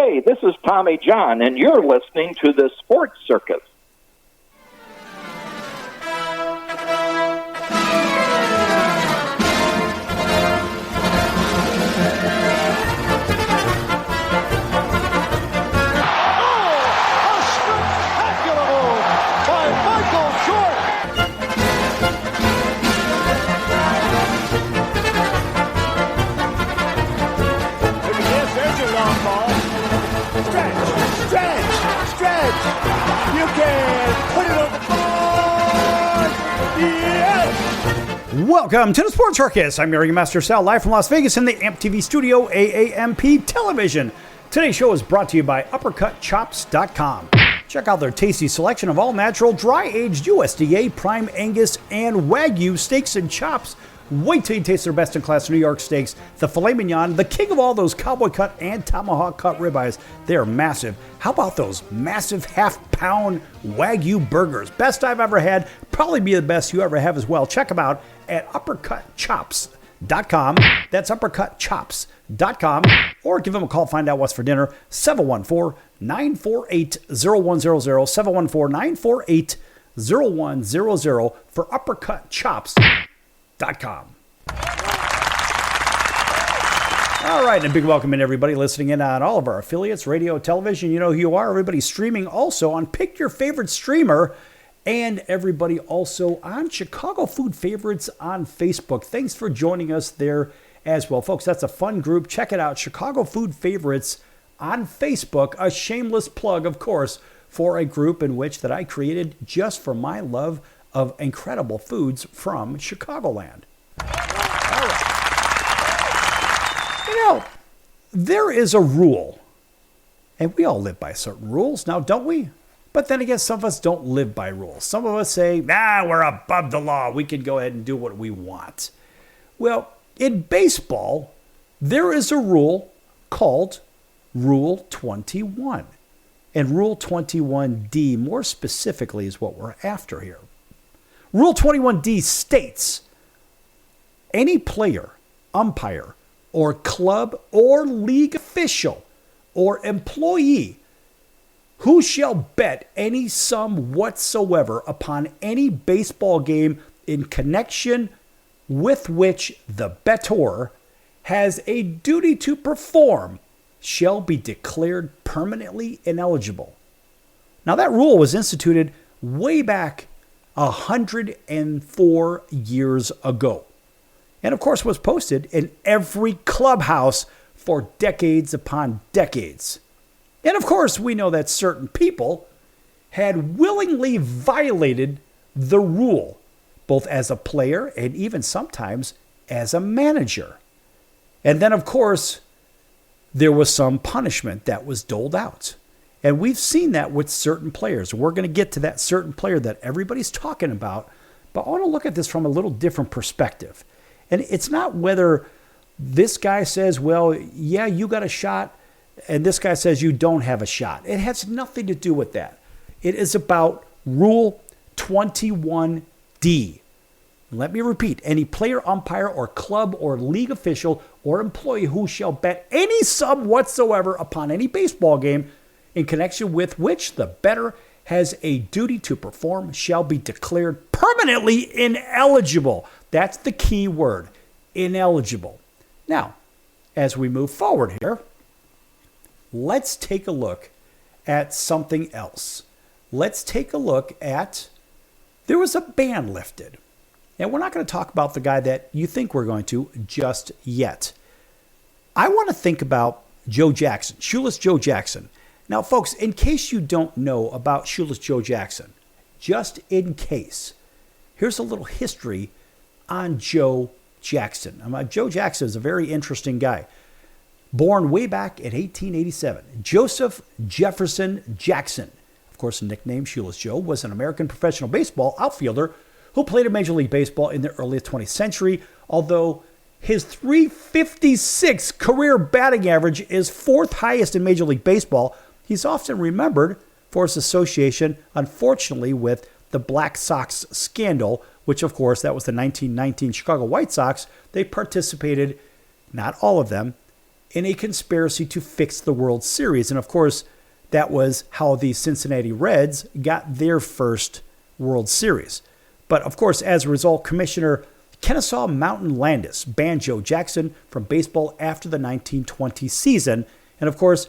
Hey, this is Tommy John, and you're listening to the Sports Circus. You can put it on the board. Yes. Welcome to the Sports Circus. I'm your Master Sal, live from Las Vegas in the AMP TV studio, AAMP Television. Today's show is brought to you by UppercutChops.com. Check out their tasty selection of all-natural, dry-aged USDA, prime Angus, and Wagyu steaks and chops. Wait till you taste their best-in-class New York steaks, the filet mignon, the king of all those cowboy cut and tomahawk cut ribeyes. They're massive. How about those massive half-pound Wagyu burgers? Best I've ever had. Probably be the best you ever have as well. Check them out at UppercutChops.com. That's UppercutChops.com. Or give them a call, find out what's for dinner. 714-948-0100. 714-948-0100 for UppercutChops.com. All right, and a big welcome in everybody listening in on all of our affiliates, radio, television. You know who you are. Everybody streaming also on Pick Your Favorite Streamer, and everybody also on Chicago Food Favorites on Facebook. Thanks for joining us there as well, folks. That's a fun group. Check it out, Chicago Food Favorites on Facebook. A shameless plug, of course, for a group in which that I created just for my love of incredible foods from Chicagoland. All right. You know, there is a rule, and we all live by certain rules now, don't we? But then again, some of us don't live by rules. Some of us say, we're above the law. We can go ahead and do what we want. Well, in baseball, there is a rule called Rule 21. And Rule 21D, more specifically, is what we're after here. Rule 21D states, any player, umpire, or club or league official or employee who shall bet any sum whatsoever upon any baseball game in connection with which the bettor has a duty to perform shall be declared permanently ineligible. Now, that rule was instituted way back 104 years ago. And of course was posted in every clubhouse for decades upon decades. And of course we know that certain people had willingly violated the rule, both as a player and even sometimes as a manager. And then of course there was some punishment that was doled out. And we've seen that with certain players. We're going to get to that certain player that everybody's talking about. But I want to look at this from a little different perspective. And it's not whether this guy says, well, yeah, you got a shot, and this guy says you don't have a shot. It has nothing to do with that. It is about Rule 21D. Let me repeat. Any player, umpire, or club, or league official, or employee who shall bet any sum whatsoever upon any baseball game in connection with which the bettor has a duty to perform shall be declared permanently ineligible. That's the key word, ineligible. Now, as we move forward here, let's take a look at something else. Let's take a look at, there was a ban lifted. And we're not going to talk about the guy that you think we're going to just yet. I want to think about Joe Jackson, Shoeless Joe Jackson. Now, folks, in case you don't know about Shoeless Joe Jackson, just in case, here's a little history on Joe Jackson. Joe Jackson is a very interesting guy. Born way back in 1887, Joseph Jefferson Jackson, of course nicknamed Shoeless Joe, was an American professional baseball outfielder who played in Major League Baseball in the early 20th century, although his .356 career batting average is fourth highest in Major League Baseball. He's often remembered for his association, unfortunately, with the Black Sox scandal, which, of course, that was the 1919 Chicago White Sox. They participated, not all of them, in a conspiracy to fix the World Series. And of course, that was how the Cincinnati Reds got their first World Series. But of course, as a result, Commissioner Kennesaw Mountain Landis banned Joe Jackson from baseball after the 1920 season. And of course,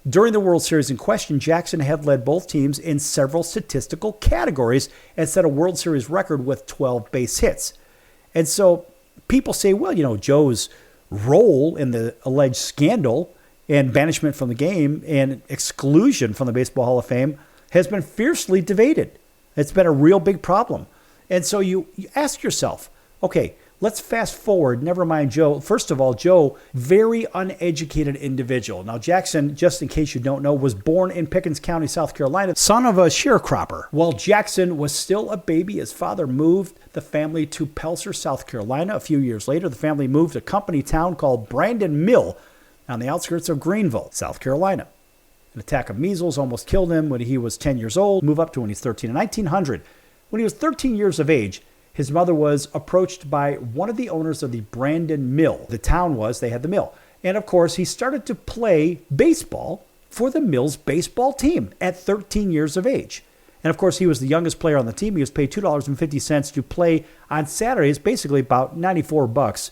during the World Series in question, Jackson had led both teams in several statistical categories and set a World Series record with 12 base hits. And so people say, well, Joe's role in the alleged scandal and banishment from the game and exclusion from the Baseball Hall of Fame has been fiercely debated. It's been a real big problem. And so you ask yourself, okay, let's fast forward. Never mind Joe. First of all, Joe, very uneducated individual. Now, Jackson, just in case you don't know, was born in Pickens County, South Carolina, son of a sharecropper. While Jackson was still a baby, his father moved the family to Pelser, South Carolina. A few years later, the family moved to a company town called Brandon Mill on the outskirts of Greenville, South Carolina. An attack of measles almost killed him when he was 10 years old. Move up to when he's 13. In 1900, when he was 13 years of age, his mother was approached by one of the owners of the Brandon Mill. The town they had the mill. And of course, he started to play baseball for the Mill's baseball team at 13 years of age. And of course, he was the youngest player on the team. He was paid $2.50 to play on Saturdays, basically about $94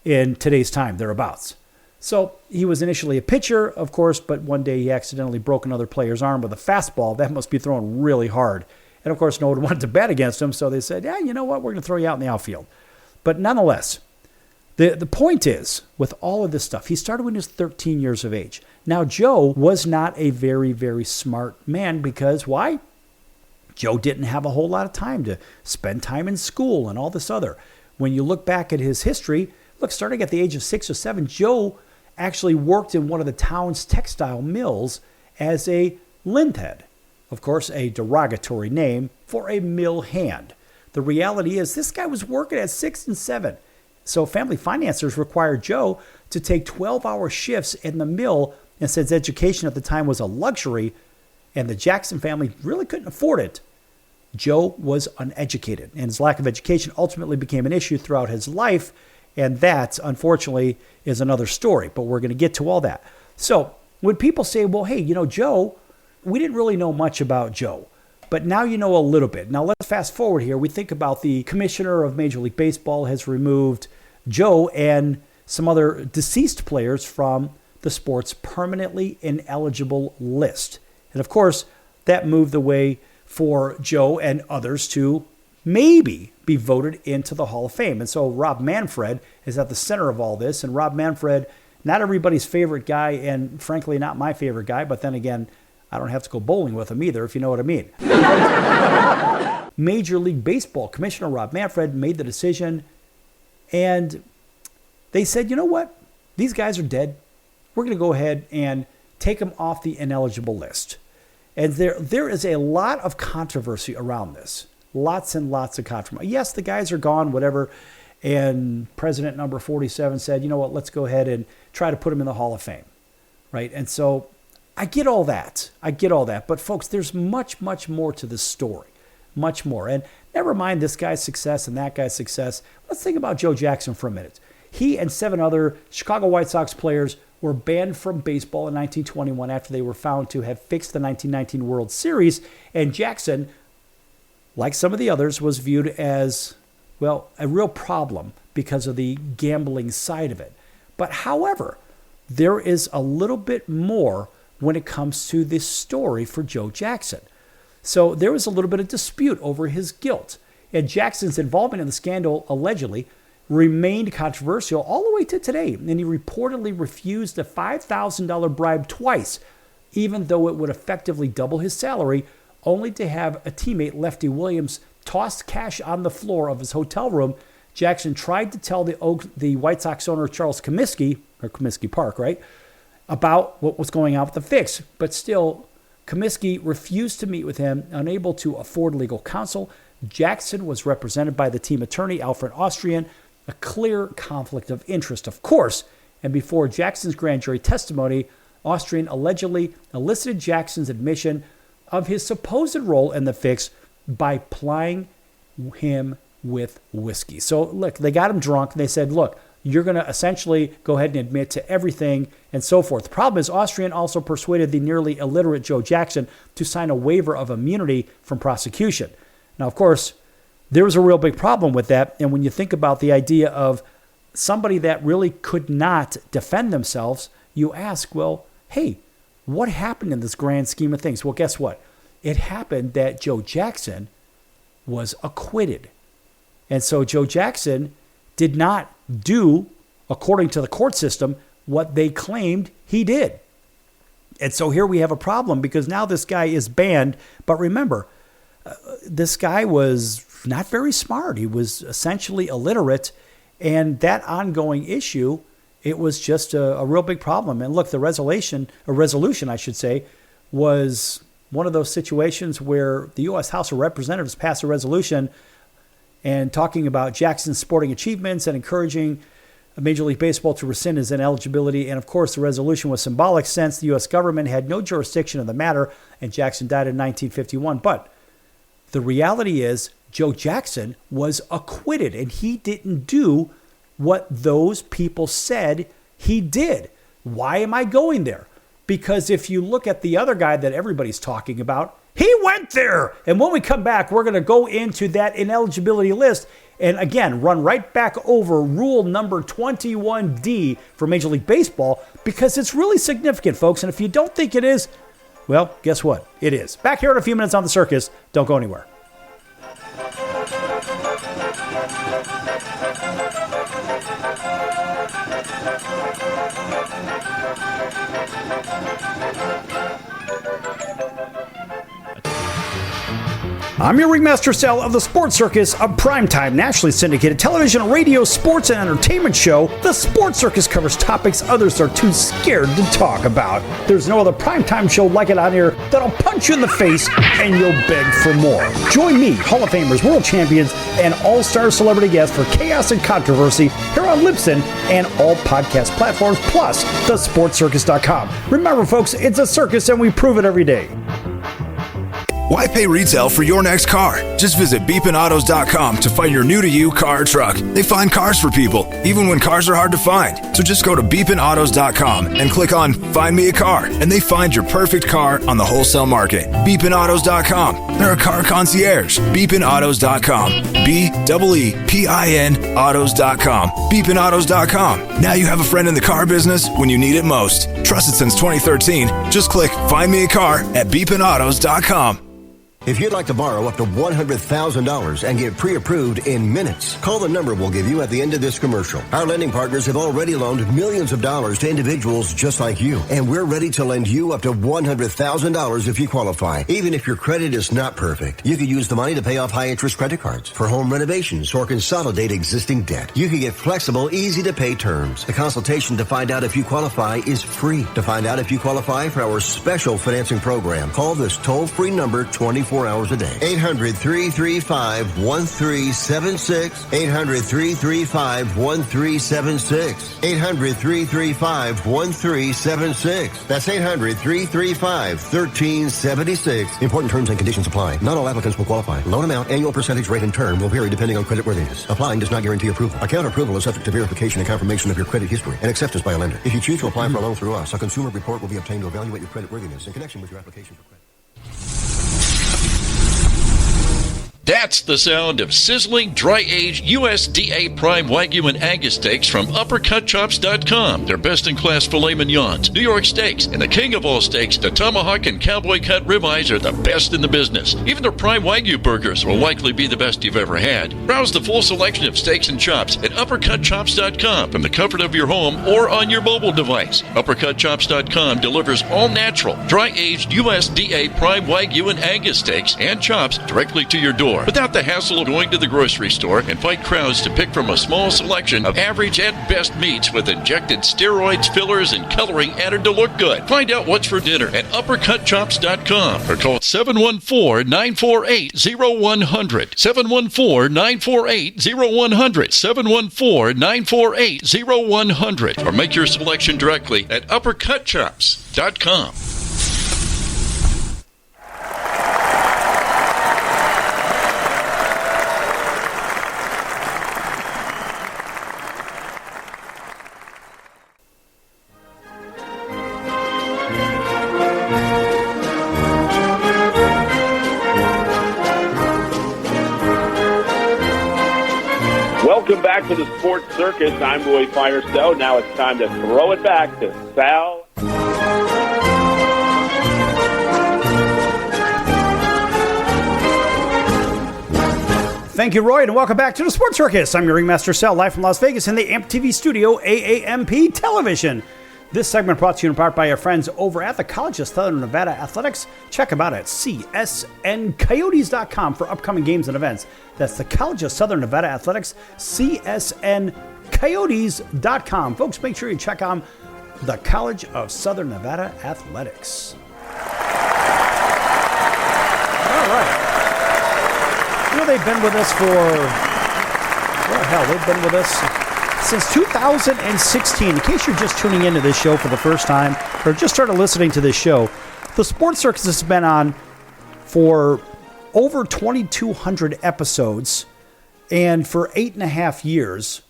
in today's time, thereabouts. So he was initially a pitcher, of course, but one day he accidentally broke another player's arm with a fastball. That must be thrown really hard. And of course, no one wanted to bet against him, so they said, yeah, you know what, we're going to throw you out in the outfield. But nonetheless, the point is, with all of this stuff, he started when he was 13 years of age. Now, Joe was not a very, very smart man because why? Joe didn't have a whole lot of time to spend time in school and all this other. When you look back at his history, starting at the age of 6 or 7, Joe actually worked in one of the town's textile mills as a lindhead. Of course, a derogatory name for a mill hand. The reality is this guy was working at 6 and 7. So family financiers required Joe to take 12-hour shifts in the mill, and since education at the time was a luxury and the Jackson family really couldn't afford it, Joe was uneducated. And his lack of education ultimately became an issue throughout his life, and that, unfortunately, is another story. But we're going to get to all that. So when people say, well, hey, Joe, we didn't really know much about Joe, but now you know a little bit. Now let's fast forward here. We think about the commissioner of Major League Baseball has removed Joe and some other deceased players from the sport's permanently ineligible list. And of course, that moved the way for Joe and others to maybe be voted into the Hall of Fame. And so Rob Manfred is at the center of all this. And Rob Manfred, not everybody's favorite guy, and frankly, not my favorite guy, but then again, I don't have to go bowling with him either, if you know what I mean. Major League Baseball Commissioner Rob Manfred made the decision, and they said, you know what? These guys are dead. We're going to go ahead and take them off the ineligible list. And there is a lot of controversy around this. Lots and lots of controversy. Yes, the guys are gone, whatever. And President number 47 said, you know what, let's go ahead and try to put them in the Hall of Fame. Right? And so I get all that. But folks, there's much, much more to this story. Much more. And never mind this guy's success and that guy's success. Let's think about Joe Jackson for a minute. He and 7 other Chicago White Sox players were banned from baseball in 1921 after they were found to have fixed the 1919 World Series. And Jackson, like some of the others, was viewed as, well, a real problem because of the gambling side of it. But however, there is a little bit more when it comes to this story for Joe Jackson. So there was a little bit of dispute over his guilt. And Jackson's involvement in the scandal allegedly remained controversial all the way to today. And he reportedly refused a $5,000 bribe twice, even though it would effectively double his salary, only to have a teammate, Lefty Williams, toss cash on the floor of his hotel room. Jackson tried to tell the White Sox owner, Charles Comiskey, or Comiskey Park, right, about what was going on with the fix. But still, Comiskey refused to meet with him, unable to afford legal counsel. Jackson was represented by the team attorney, Alfred Austrian, a clear conflict of interest, of course. And before Jackson's grand jury testimony, Austrian allegedly elicited Jackson's admission of his supposed role in the fix by plying him with whiskey. So look, they got him drunk and they said, look, you're going to essentially go ahead and admit to everything and so forth. The problem is Austrian also persuaded the nearly illiterate Joe Jackson to sign a waiver of immunity from prosecution. Now, of course, there was a real big problem with that. And when you think about the idea of somebody that really could not defend themselves, you ask, well, hey, what happened in this grand scheme of things? Well, guess what? It happened that Joe Jackson was acquitted. And so Joe Jackson did not do, according to the court system, what they claimed he did. And so here we have a problem because now this guy is banned. But remember, this guy was not very smart. He was essentially illiterate. And that ongoing issue, it was just a real big problem. And look, the resolution, I should say, was one of those situations where the U.S. House of Representatives passed a resolution and talking about Jackson's sporting achievements and encouraging Major League Baseball to rescind his ineligibility. And of course, the resolution was symbolic since the U.S. government had no jurisdiction of the matter and Jackson died in 1951. But the reality is Joe Jackson was acquitted and he didn't do what those people said he did. Why am I going there? Because if you look at the other guy that everybody's talking about, he went there. And when we come back, we're going to go into that ineligibility list and again, run right back over rule number 21D for Major League Baseball because it's really significant, folks. And if you don't think it is, well, guess what? It is. Back here in a few minutes on The Circus. Don't go anywhere. I'm your ringmaster Sal of the Sports Circus, a primetime nationally syndicated television, radio, sports, and entertainment show. The Sports Circus covers topics others are too scared to talk about. There's no other primetime show like it out here that'll punch you in the face and you'll beg for more. Join me, Hall of Famers, world champions, and all-star celebrity guests for chaos and controversy here on Libsyn and all podcast platforms, plus thesportscircus.com. Remember, folks, it's a circus and we prove it every day. Why pay retail for your next car? Just visit beepinautos.com to find your new-to-you car or truck. They find cars for people, even when cars are hard to find. So just go to beepinautos.com and click on Find Me a Car, and they find your perfect car on the wholesale market. Beepinautos.com. They're a car concierge. Beepinautos.com. B-E-E-P-I-N autos.com. Beepinautos.com. Now you have a friend in the car business when you need it most. Trusted since 2013. Just click Find Me a Car at beepinautos.com. If you'd like to borrow up to $100,000 and get pre-approved in minutes, call the number we'll give you at the end of this commercial. Our lending partners have already loaned millions of dollars to individuals just like you, and we're ready to lend you up to $100,000 if you qualify. Even if your credit is not perfect, you could use the money to pay off high-interest credit cards, for home renovations, or consolidate existing debt. You can get flexible, easy-to-pay terms. The consultation to find out if you qualify is free. To find out if you qualify for our special financing program, call this toll-free number 24 hours a day. 800-335-1376. 800-335-1376. 800-335-1376. That's 800-335-1376. Important terms and conditions apply. Not all applicants will qualify. Loan amount, annual percentage rate, and term will vary depending on creditworthiness. Applying does not guarantee approval. Account approval is subject to verification and confirmation of your credit history and acceptance by a lender. If you choose to apply for a loan through us, a consumer report will be obtained to evaluate your creditworthiness in connection with your application for credit. That's the sound of sizzling, dry-aged USDA Prime Wagyu and Angus steaks from UpperCutChops.com. Their best-in-class filet mignons, New York steaks, and the king of all steaks, the tomahawk and cowboy cut ribeyes are the best in the business. Even their Prime Wagyu burgers will likely be the best you've ever had. Browse the full selection of steaks and chops at UpperCutChops.com from the comfort of your home or on your mobile device. UpperCutChops.com delivers all-natural, dry-aged USDA Prime Wagyu and Angus steaks and chops directly to your door, without the hassle of going to the grocery store and fight crowds to pick from a small selection of average and best meats with injected steroids, fillers, and coloring added to look good. Find out what's for dinner at UpperCutChops.com or call 714-948-0100. 714-948-0100. 714-948-0100. Or make your selection directly at UpperCutChops.com. Welcome back to the Sports Circus. I'm Roy Firestone. Now it's time to throw it back to Sal. Thank you, Roy, and welcome back to the Sports Circus. I'm your ringmaster, Sal, live from Las Vegas in the AMP TV studio, AAMP Television. This segment brought to you in part by our friends over at the College of Southern Nevada Athletics. Check them out at csncoyotes.com for upcoming games and events. That's the College of Southern Nevada Athletics, csncoyotes.com. Folks, make sure you check out the College of Southern Nevada Athletics. All right. You know, they've been with us they've been with us since 2016. In case you're just tuning into this show for the first time or just started listening to this show, the Sports Circus has been on for over 2,200 episodes and for 8.5 years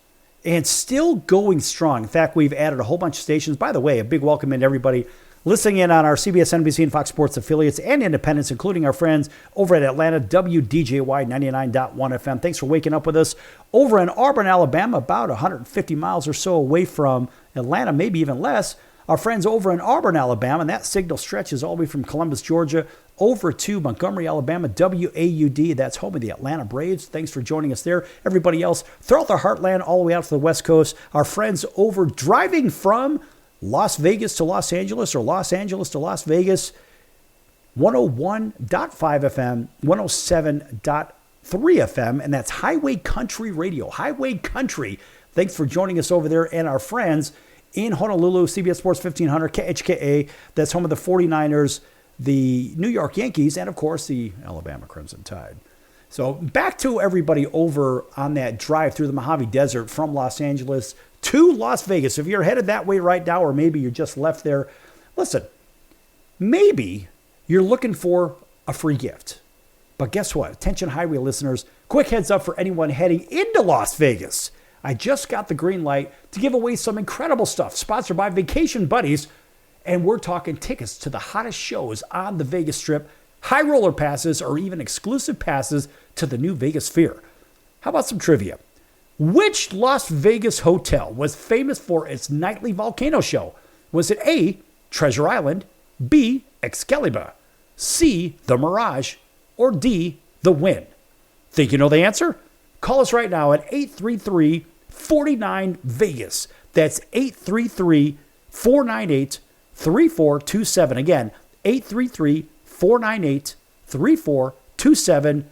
and still going strong. In fact, we've added a whole bunch of stations. By the way, a big welcome in to everybody listening in on our CBS, NBC, and Fox Sports affiliates and independents, including our friends over at Atlanta, WDJY 99.1 FM. Thanks for waking up with us. Over in Auburn, Alabama, about 150 miles or so away from Atlanta, maybe even less, our friends over in Auburn, Alabama, and that signal stretches all the way from Columbus, Georgia, over to Montgomery, Alabama, WAUD. That's home of the Atlanta Braves. Thanks for joining us there. Everybody else throughout the heartland, all the way out to the West Coast, our friends over driving from Las Vegas to Los Angeles or Los Angeles to Las Vegas, 101.5 FM, 107.3 FM, and that's Highway Country Radio. Highway Country. Thanks for joining us over there. And our friends in Honolulu, CBS Sports 1500, KHKA, that's home of the 49ers, the New York Yankees, and of course the Alabama Crimson Tide. So back to everybody over on that drive through the Mojave Desert from Los Angeles to Las Vegas. If you're headed that way right now, or maybe you just left there, listen, maybe you're looking for a free gift. But guess what? Attention highway listeners, quick heads up for anyone heading into Las Vegas. I just got the green light to give away some incredible stuff, sponsored by Vacation Buddies, and we're talking tickets to the hottest shows on the Vegas Strip, high roller passes, or even exclusive passes to the new Vegas Sphere. How about some trivia? Which Las Vegas hotel was famous for its nightly volcano show? Was it A, Treasure Island, B, Excalibur, C, The Mirage, or D, The Wynn? Think you know the answer? Call us right now at 833-49-VEGAS. That's 833-498-3427. Again, 833-498-3427.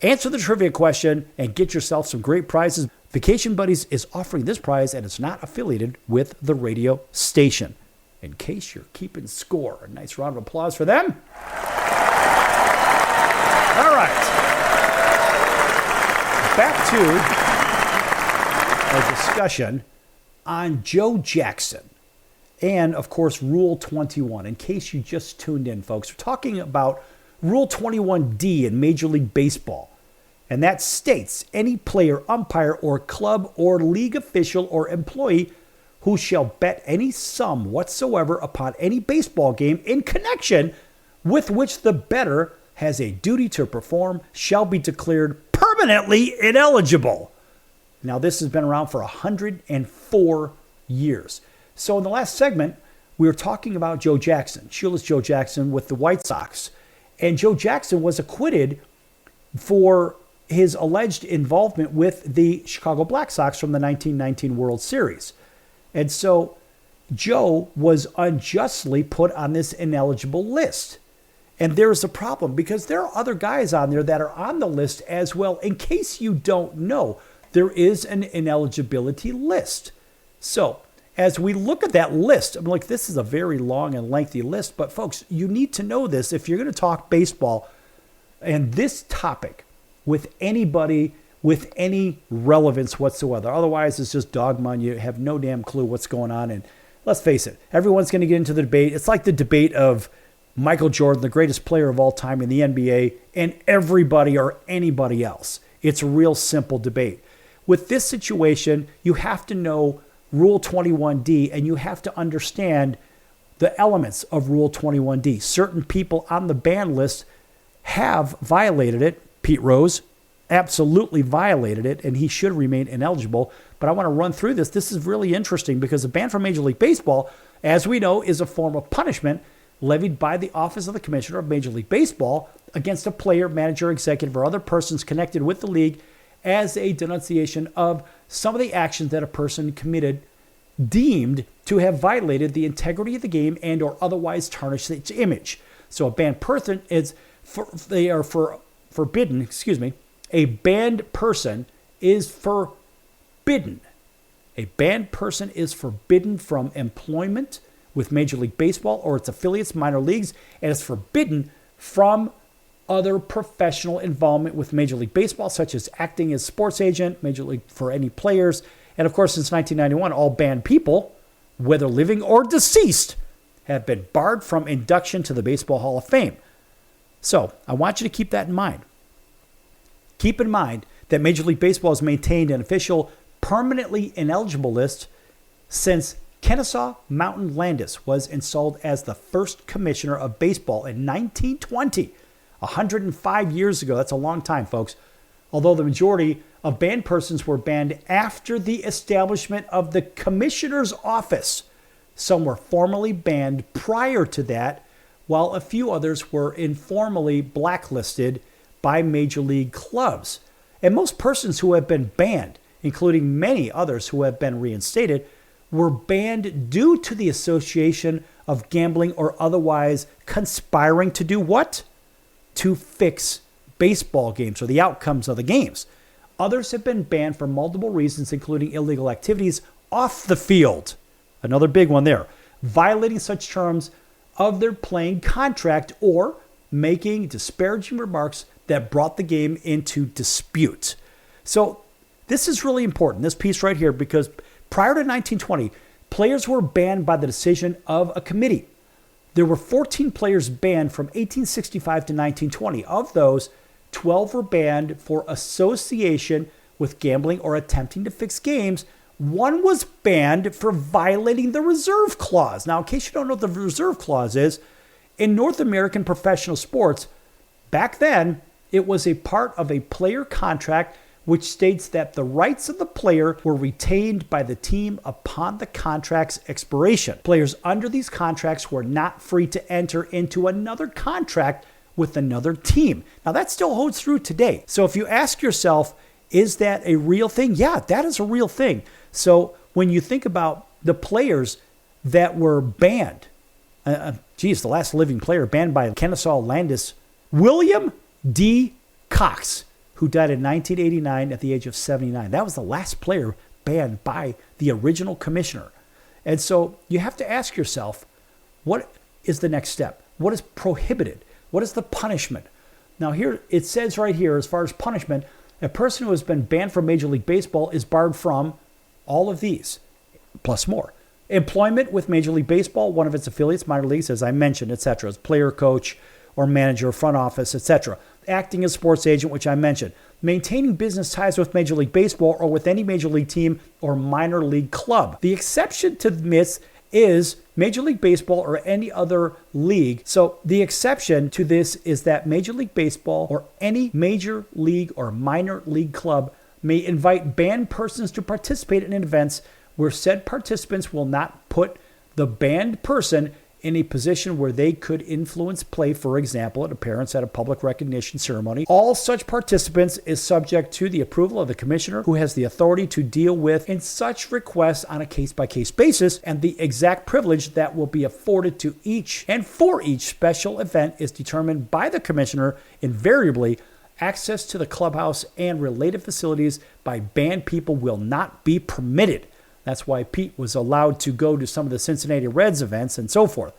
Answer the trivia question and get yourself some great prizes. Vacation Buddies is offering this prize, and it's not affiliated with the radio station. In case you're keeping score, a nice round of applause for them. All right. Back to our discussion on Joe Jackson and, of course, Rule 21. In case you just tuned in, folks, we're talking about Rule 21D in Major League Baseball. And that states any player, umpire, or club or league official or employee who shall bet any sum whatsoever upon any baseball game in connection with which the bettor has a duty to perform shall be declared permanently ineligible. Now, this has been around for 104 years. So in the last segment, we were talking about Joe Jackson, Shoeless Joe Jackson with the White Sox. And Joe Jackson was acquitted for his alleged involvement with the Chicago Black Sox from the 1919 World Series. And so Joe was unjustly put on this ineligible list. And there's a problem because there are other guys on there that are on the list as well. In case you don't know, there is an ineligibility list. So as we look at that list, I'm like, this is a very long and lengthy list. But folks, you need to know this if you're going to talk baseball and this topic with anybody with any relevance whatsoever. Otherwise, it's just dogma and you have no damn clue what's going on. And let's face it, everyone's going to get into the debate. It's like the debate of Michael Jordan, the greatest player of all time in the NBA, and everybody or anybody else. It's a real simple debate. With this situation, you have to know Rule 21D, and you have to understand the elements of Rule 21D. Certain people on the ban list have violated it. Pete Rose, absolutely violated it, and he should remain ineligible. But I want to run through this. This is really interesting because a ban from Major League Baseball, as we know, is a form of punishment levied by the Office of the Commissioner of Major League Baseball against a player, manager, executive, or other persons connected with the league as a denunciation of some of the actions that a person committed deemed to have violated the integrity of the game and or otherwise tarnished its image. So a banned person is forbidden, a banned person is forbidden. A banned person is forbidden from employment with Major League Baseball or its affiliates, minor leagues, and is forbidden from other professional involvement with Major League Baseball, such as acting as sports agent, Major League for any players. And of course, since 1991, all banned people, whether living or deceased, have been barred from induction to the Baseball Hall of Fame. So I want you to keep that in mind. Keep in mind that Major League Baseball has maintained an official permanently ineligible list since Kennesaw Mountain Landis was installed as the first commissioner of baseball in 1920, 105 years ago. That's a long time, folks. Although the majority of banned persons were banned after the establishment of the commissioner's office. Some were formally banned prior to that, while a few others were informally blacklisted by major league clubs. And most persons who have been banned, including many others who have been reinstated, were banned due to the association of gambling or otherwise conspiring to do what? To fix baseball games or the outcomes of the games. Others have been banned for multiple reasons, including illegal activities off the field. Another big one there. Violating such terms of their playing contract or making disparaging remarks that brought the game into dispute. So this is really important, this piece right here, because prior to 1920, players were banned by the decision of a committee. There were 14 players banned from 1865 to 1920. Of those, 12 were banned for association with gambling or attempting to fix games. One was banned for violating the reserve clause. Now, in case you don't know what the reserve clause is, in North American professional sports, back then, it was a part of a player contract which states that the rights of the player were retained by the team upon the contract's expiration. Players under these contracts were not free to enter into another contract with another team. Now, that still holds true today. So if you ask yourself, is that a real thing? Yeah, that is a real thing. So when you think about the players that were banned, the last living player banned by Kennesaw Landis, William D. Cox, who died in 1989 at the age of 79. That was the last player banned by the original commissioner. And so you have to ask yourself, what is the next step? What is prohibited? What is the punishment? Now here, it says right here, as far as punishment, a person who has been banned from Major League Baseball is barred from all of these, plus more. Employment with Major League Baseball, one of its affiliates, minor leagues, as I mentioned, etc., as player, coach, or manager, front office, etc. Acting as sports agent, which I mentioned. Maintaining business ties with Major League Baseball or with any Major League team or minor league club. The exception to this is Major League Baseball or any other league. So the exception to this is that Major League Baseball or any major league or minor league club may invite banned persons to participate in events where said participants will not put the banned person in a position where they could influence play, for example, an appearance at a public recognition ceremony. All such participants is subject to the approval of the commissioner, who has the authority to deal with in such requests on a case-by-case basis, and the exact privilege that will be afforded to each and for each special event is determined by the commissioner. Invariably, access to the clubhouse and related facilities by banned people will not be permitted. That's why Pete was allowed to go to some of the Cincinnati Reds events and so forth.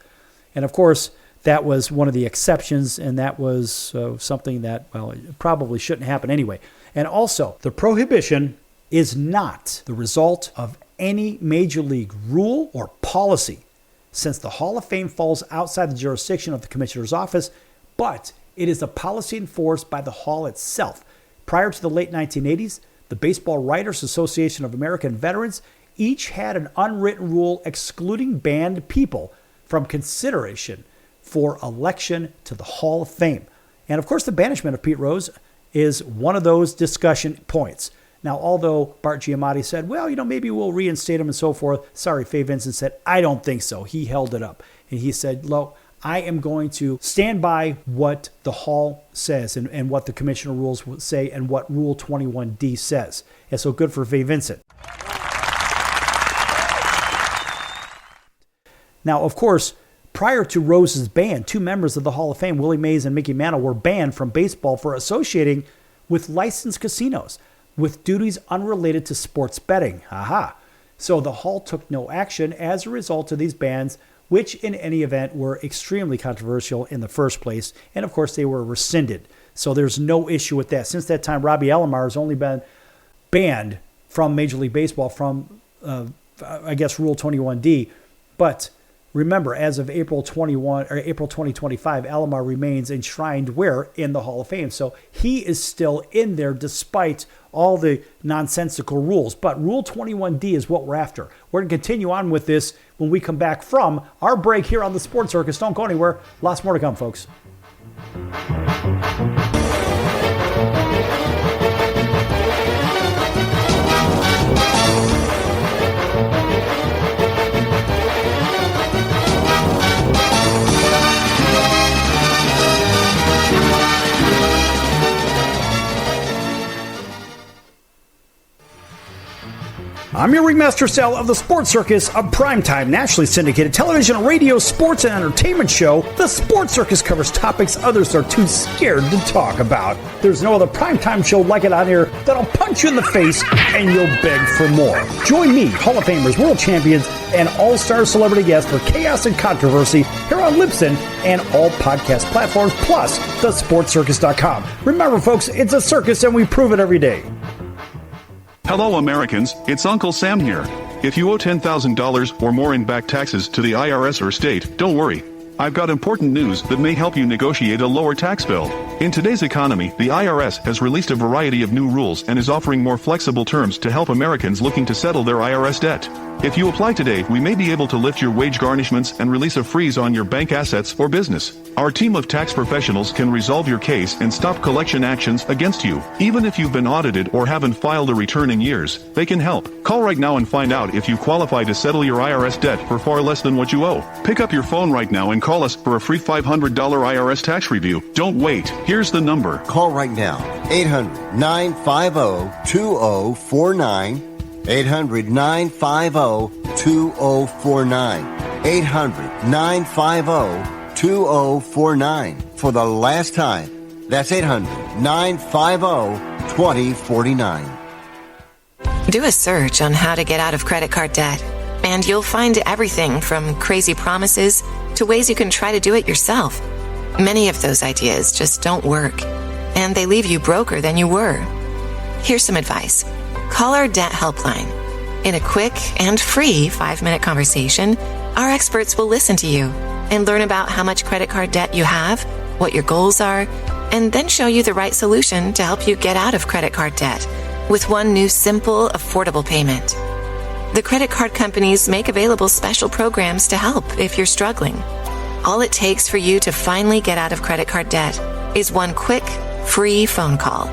And of course, that was one of the exceptions, and that was something that, well, it probably shouldn't happen anyway. And also, the prohibition is not the result of any major league rule or policy, since the Hall of Fame falls outside the jurisdiction of the commissioner's office, but it is a policy enforced by the Hall itself. Prior to the late 1980s, the Baseball Writers Association of American Veterans each had an unwritten rule excluding banned people from consideration for election to the Hall of Fame. And of course, the banishment of Pete Rose is one of those discussion points. Now, although Bart Giamatti said, well, maybe we'll reinstate him and so forth, sorry, Fay Vincent said, I don't think so. He held it up. And he said, look, I am going to stand by what the Hall says and what the commissioner rules say and what Rule 21D says. And so good for Fay Vincent. Now, of course, prior to Rose's ban, 2 members of the Hall of Fame, Willie Mays and Mickey Mantle, were banned from baseball for associating with licensed casinos with duties unrelated to sports betting. Aha. So the Hall took no action as a result of these bans, which in any event were extremely controversial in the first place. And of course, they were rescinded. So there's no issue with that. Since that time, Robbie Alomar has only been banned from Major League Baseball from, Rule 21D. But remember, as of April 2025, Alomar remains enshrined where? In the Hall of Fame. So he is still in there despite all the nonsensical rules. But Rule 21D is what we're after. We're going to continue on with this when we come back from our break here on the Sports Circus. Don't go anywhere. Lots more to come, folks. I'm your ringmaster Sal of the Sports Circus, a primetime, nationally syndicated television, radio, sports, and entertainment show. The Sports Circus covers topics others are too scared to talk about. There's no other primetime show like it on here that'll punch you in the face and you'll beg for more. Join me, Hall of Famers, world champions, and all-star celebrity guests for Chaos and Controversy here on Libsyn and all podcast platforms, plus thesportscircus.com. Remember, folks, it's a circus and we prove it every day. Hello, Americans. It's Uncle Sam here. If you owe $10,000 or more in back taxes to the IRS or state, don't worry. I've got important news that may help you negotiate a lower tax bill. In today's economy, the IRS has released a variety of new rules and is offering more flexible terms to help Americans looking to settle their IRS debt. If you apply today, we may be able to lift your wage garnishments and release a freeze on your bank assets or business. Our team of tax professionals can resolve your case and stop collection actions against you. Even if you've been audited or haven't filed a return in years, they can help. Call right now and find out if you qualify to settle your IRS debt for far less than what you owe. Pick up your phone right now and call us for a free $500 IRS tax review. Don't wait. Here's the number. Call right now. 800-950-2049. 800-950-2049. 800-950-2049. For the last time. That's 800-950-2049. Do a search on how to get out of credit card debt, and you'll find everything from crazy promises to ways you can try to do it yourself. Many of those ideas just don't work, and they leave you broker than you were. Here's some advice. Call our debt helpline. In a quick and free 5-minute conversation, our experts will listen to you and learn about how much credit card debt you have, what your goals are, and then show you the right solution to help you get out of credit card debt with one new simple, affordable payment. The credit card companies make available special programs to help if you're struggling. All it takes for you to finally get out of credit card debt is one quick, free phone call.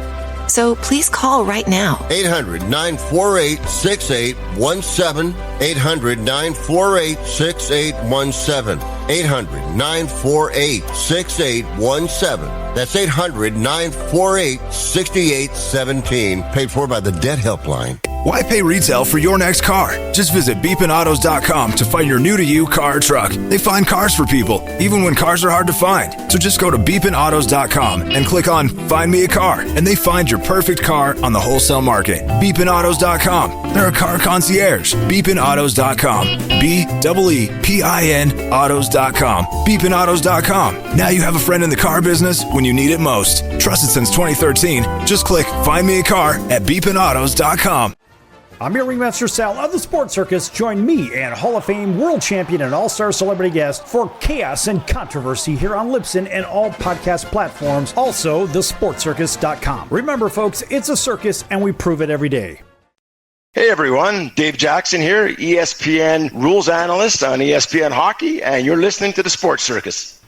So please call right now. 800-948-6817. 800-948-6817. 800-948-6817. That's 800-948-6817. Paid for by the Debt Helpline. Why pay retail for your next car? Just visit beepinautos.com to find your new-to-you car or truck. They find cars for people, even when cars are hard to find. So just go to beepinautos.com and click on Find Me a Car, and they find your perfect car on the wholesale market. Beepinautos.com. They're a car concierge. Beepinautos.com. BEEPIN autos.com. Beepinautos.com. Now you have a friend in the car business when you need it most. Trusted since 2013. Just click Find Me a Car at beepinautos.com. I'm your ringmaster Sal of the Sports Circus. Join me and Hall of Fame world champion and all-star celebrity guest for Chaos and Controversy here on Libsyn and all podcast platforms. Also, thesportscircus.com. Remember, folks, it's a circus and we prove it every day. Hey everyone, Dave Jackson here, ESPN rules analyst on ESPN Hockey, and you're listening to the Sports Circus.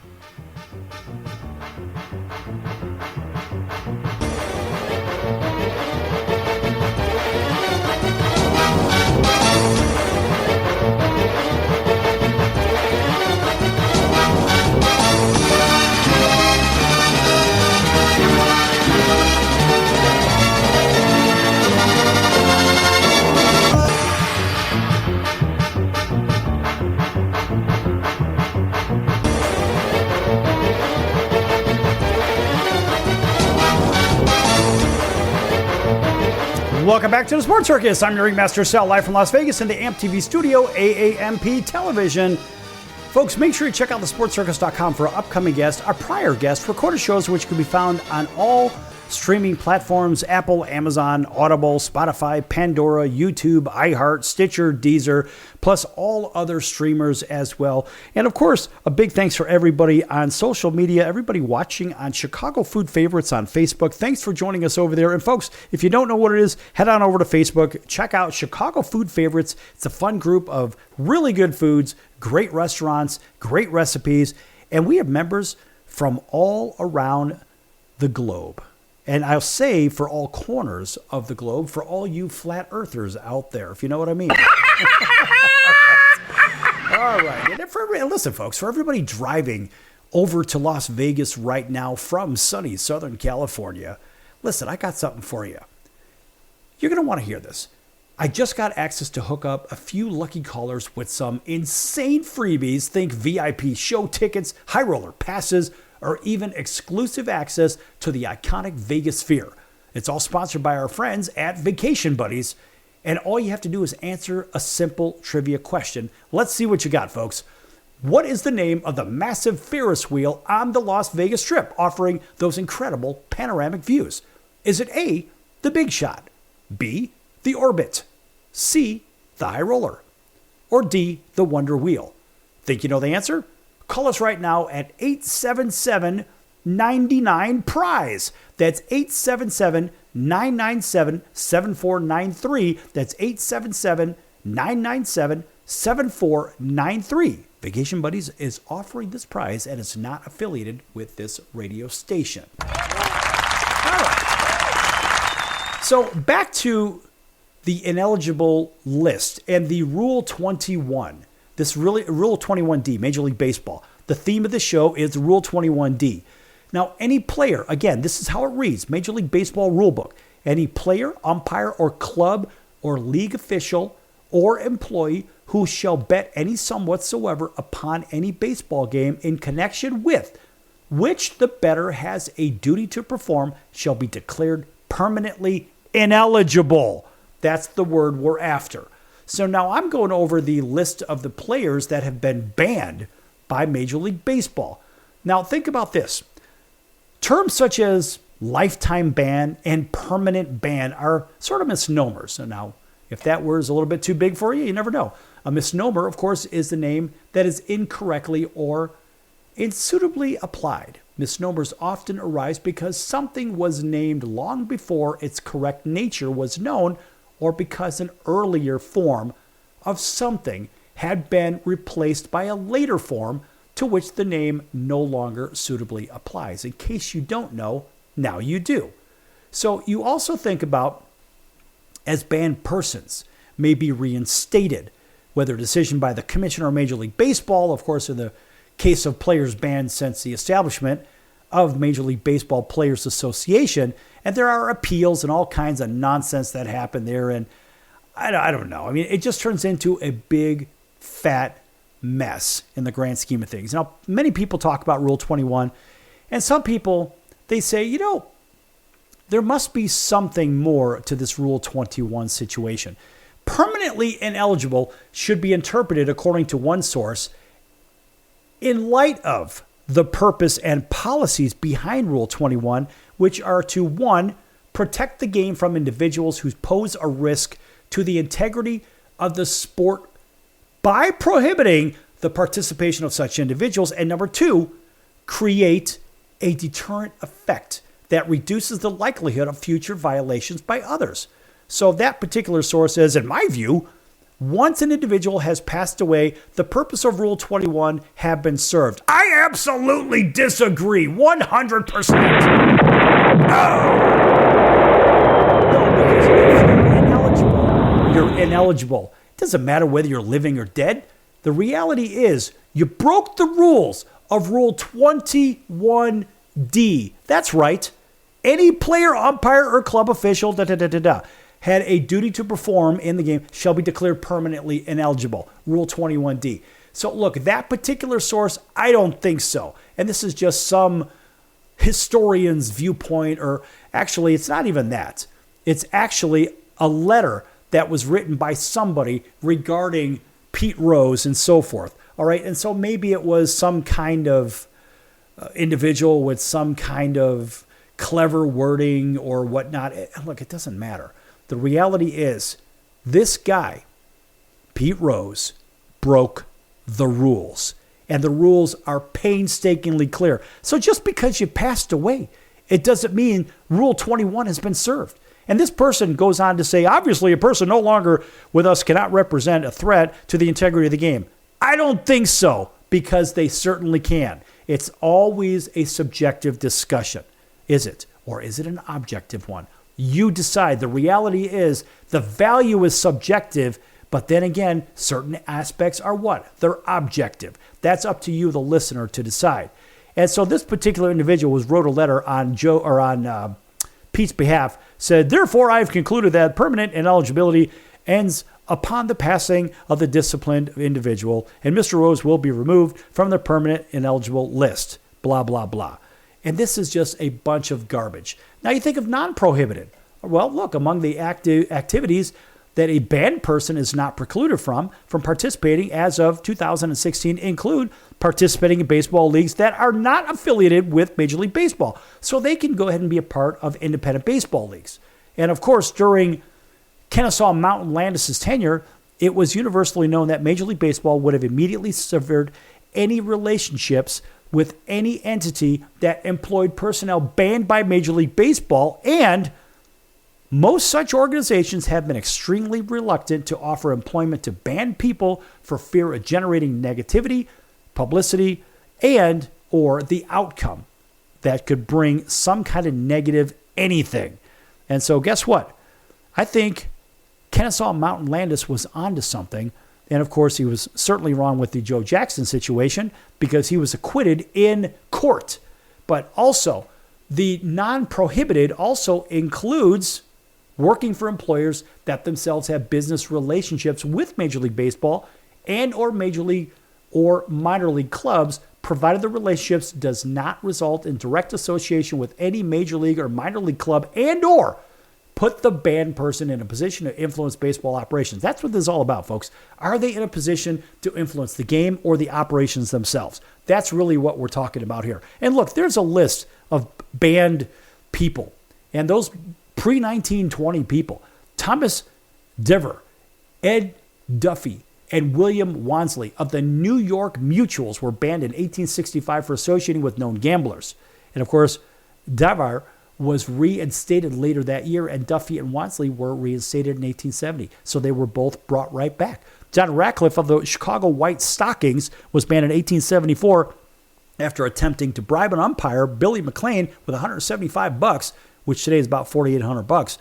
Welcome back to the Sports Circus. I'm your ringmaster, Sal, live from Las Vegas in the AMP TV studio, AAMP Television. Folks, make sure you check out thesportscircus.com for our upcoming guests, our prior guests, recorded shows which can be found on all streaming platforms: Apple, Amazon, Audible, Spotify, Pandora, YouTube, iHeart, Stitcher, Deezer, plus all other streamers as well. And of course, a big thanks for everybody on social media, everybody watching on Chicago Food Favorites on Facebook. Thanks for joining us over there. And folks, if you don't know what it is, head on over to Facebook, check out Chicago Food Favorites. It's a fun group of really good foods, great restaurants, great recipes, and we have members from all around the globe. And I'll say for all corners of the globe, for all you flat earthers out there, if you know what I mean. All right. And listen, folks, for everybody driving over to Las Vegas right now from sunny Southern California, listen, I got something for you. You're going to want to hear this. I just got access to hook up a few lucky callers with some insane freebies. Think VIP show tickets, high roller passes, or even exclusive access to the iconic Vegas Sphere. It's all sponsored by our friends at Vacation Buddies. And all you have to do is answer a simple trivia question. Let's see what you got, folks. What is the name of the massive Ferris wheel on the Las Vegas Strip offering those incredible panoramic views? Is it A, the Big Shot, B, the Orbit, C, the High Roller, or D, the Wonder Wheel? Think you know the answer? Call us right now at 877-99-PRIZE. That's 877-997-7493. That's 877-997-7493. Vacation Buddies is offering this prize and it's not affiliated with this radio station. All right. So back to the ineligible list and the Rule 21. This Rule 21D, Major League Baseball. The theme of the show is Rule 21D. Now, any player, again, this is how it reads, Major League Baseball Rulebook. Any player, umpire, or club, or league official, or employee who shall bet any sum whatsoever upon any baseball game in connection with which the bettor has a duty to perform shall be declared permanently ineligible. That's the word we're after. So now I'm going over the list of the players that have been banned by Major League Baseball. Now think about this. Terms such as lifetime ban and permanent ban are sort of misnomers. So now, if that word is a little bit too big for you, you never know. A misnomer, of course, is the name that is incorrectly or unsuitably applied. Misnomers often arise because something was named long before its correct nature was known, or because an earlier form of something had been replaced by a later form to which the name no longer suitably applies. In case you don't know, now you do. So you also think about as banned persons may be reinstated, whether a decision by the commissioner of Major League Baseball, of course, in the case of players banned since the establishment of Major League Baseball Players Association. And there are appeals and all kinds of nonsense that happen there. And I don't know. I mean, it just turns into a big, fat mess in the grand scheme of things. Now, many people talk about Rule 21. And some people, they say, you know, there must be something more to this Rule 21 situation. Permanently ineligible should be interpreted, according to one source, in light of the purpose and policies behind Rule 21, which are to, 1, protect the game from individuals who pose a risk to the integrity of the sport by prohibiting the participation of such individuals, and number 2, create a deterrent effect that reduces the likelihood of future violations by others. So that particular source says, in my view, once an individual has passed away, the purpose of Rule 21 have been served. I absolutely disagree, 100%. No, because you're ineligible. It doesn't matter whether you're living or dead. The reality is you broke the rules of Rule 21D. That's right. Any player, umpire, or club official, had a duty to perform in the game shall be declared permanently ineligible. Rule 21D. So look, that particular source, I don't think so. And this is just some historian's viewpoint, or actually it's not even that. It's actually a letter that was written by somebody regarding Pete Rose and so forth. All right. And so maybe it was some kind of individual with some kind of clever wording or whatnot. Look, it doesn't matter. The reality is this guy, Pete Rose, broke the rules. And the rules are painstakingly clear. So just because you passed away, it doesn't mean Rule 21 has been served. And this person goes on to say, obviously, a person no longer with us cannot represent a threat to the integrity of the game. I don't think so, because they certainly can. It's always a subjective discussion. Is it? Or is it an objective one? You decide. The reality is the value is subjective, but then again, certain aspects are what? They're objective. That's up to you, the listener, to decide. And so this particular individual wrote a letter on Pete's behalf, said, therefore, I've concluded that permanent ineligibility ends upon the passing of the disciplined individual, and Mr. Rose will be removed from the permanent ineligible list, blah, blah, blah. And this is just a bunch of garbage. Now you think of non-prohibited. Well, look, among the activities that a banned person is not precluded from participating as of 2016 include participating in baseball leagues that are not affiliated with Major League Baseball. So they can go ahead and be a part of independent baseball leagues. And of course, during Kennesaw Mountain Landis' tenure, it was universally known that Major League Baseball would have immediately severed any relationships with any entity that employed personnel banned by Major League Baseball, and most such organizations have been extremely reluctant to offer employment to banned people for fear of generating negativity, publicity, and or the outcome that could bring some kind of negative anything. And so guess what? I think Kennesaw Mountain Landis was onto something. And of course, he was certainly wrong with the Joe Jackson situation because he was acquitted in court. But also, the non-prohibited also includes working for employers that themselves have business relationships with Major League Baseball and or Major League or minor league clubs, provided the relationships does not result in direct association with any major league or minor league club and or put the banned person in a position to influence baseball operations. That's what this is all about, folks. Are they in a position to influence the game or the operations themselves? That's really what we're talking about here. And look, there's a list of banned people. And those pre-1920 people, Thomas Dever, Ed Duffy, and William Wansley of the New York Mutuals were banned in 1865 for associating with known gamblers. And of course, Dever was reinstated later that year, and Duffy and Wansley were reinstated in 1870. So they were both brought right back. John Ratcliffe of the Chicago White Stockings was banned in 1874 after attempting to bribe an umpire, Billy McLean, with $175, which today is about $4,800,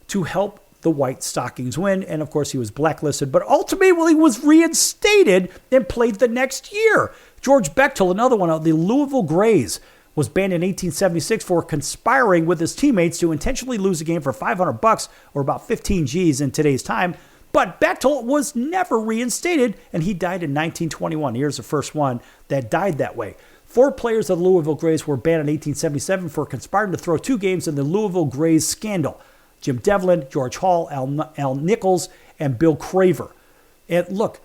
to help the White Stockings win. And of course, he was blacklisted, but ultimately was reinstated and played the next year. George Bechtel, another one of the Louisville Grays, was banned in 1876 for conspiring with his teammates to intentionally lose a game for $500 or about 15 G's in today's time. But Bechtel was never reinstated, and he died in 1921. Here's the first one that died that way. 4 players of the Louisville Grays were banned in 1877 for conspiring to throw 2 games in the Louisville Grays scandal. Jim Devlin, George Hall, Al Nichols, and Bill Craver. And look,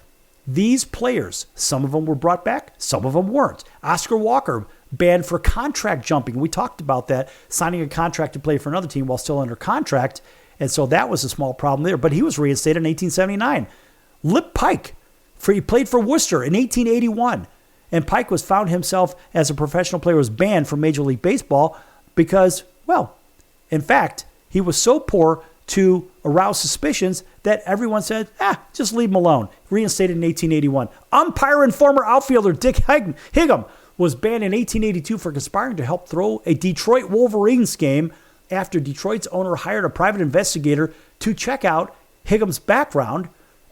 these players, some of them were brought back, some of them weren't. Oscar Walker, banned for contract jumping. We talked about that, signing a contract to play for another team while still under contract. And so that was a small problem there. But he was reinstated in 1879. Lip Pike, he played for Worcester in 1881. And Pike was found himself as a professional player was banned from Major League Baseball because, well, in fact, he was so poor to arouse suspicions that everyone said, just leave him alone. Reinstated in 1881. Umpire and former outfielder Dick Higham was banned in 1882 for conspiring to help throw a Detroit Wolverines game after Detroit's owner hired a private investigator to check out Higham's background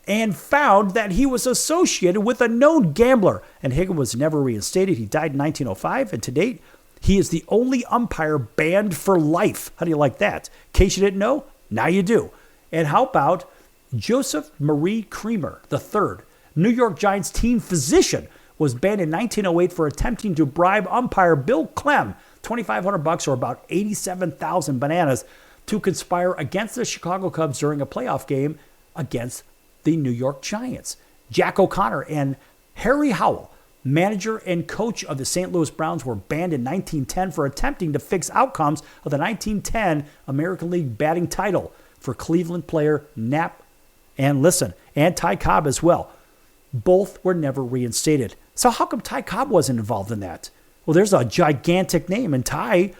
and found that he was associated with a known gambler. And Higham was never reinstated. He died in 1905, and to date, he is the only umpire banned for life. How do you like that? In case you didn't know, now you do. And how about Joseph Marie Creamer III, New York Giants team physician, was banned in 1908 for attempting to bribe umpire Bill Clem $2,500 or about 87,000 bananas to conspire against the Chicago Cubs during a playoff game against the New York Giants. Jack O'Connor and Harry Howell, manager and coach of the St. Louis Browns, were banned in 1910 for attempting to fix outcomes of the 1910 American League batting title for Cleveland player Knapp and Ty Cobb as well. Both were never reinstated. So how come Ty Cobb wasn't involved in that? Well, there's a gigantic name, and Ty,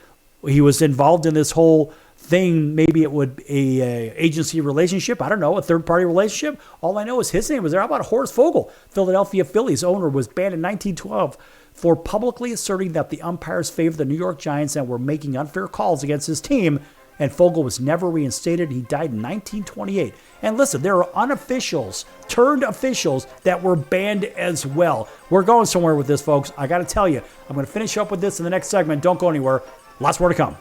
he was involved in this whole thing. Maybe it would be a agency relationship. I don't know, a third-party relationship. All I know is his name was there. How about Horace Vogel? Philadelphia Phillies owner was banned in 1912 for publicly asserting that the umpires favored the New York Giants and were making unfair calls against his team. And Vogel was never reinstated. He died in 1928. And listen, there are unofficials, turned officials, that were banned as well. We're going somewhere with this, folks. I got to tell you, I'm going to finish up with this in the next segment. Don't go anywhere. Lots more to come.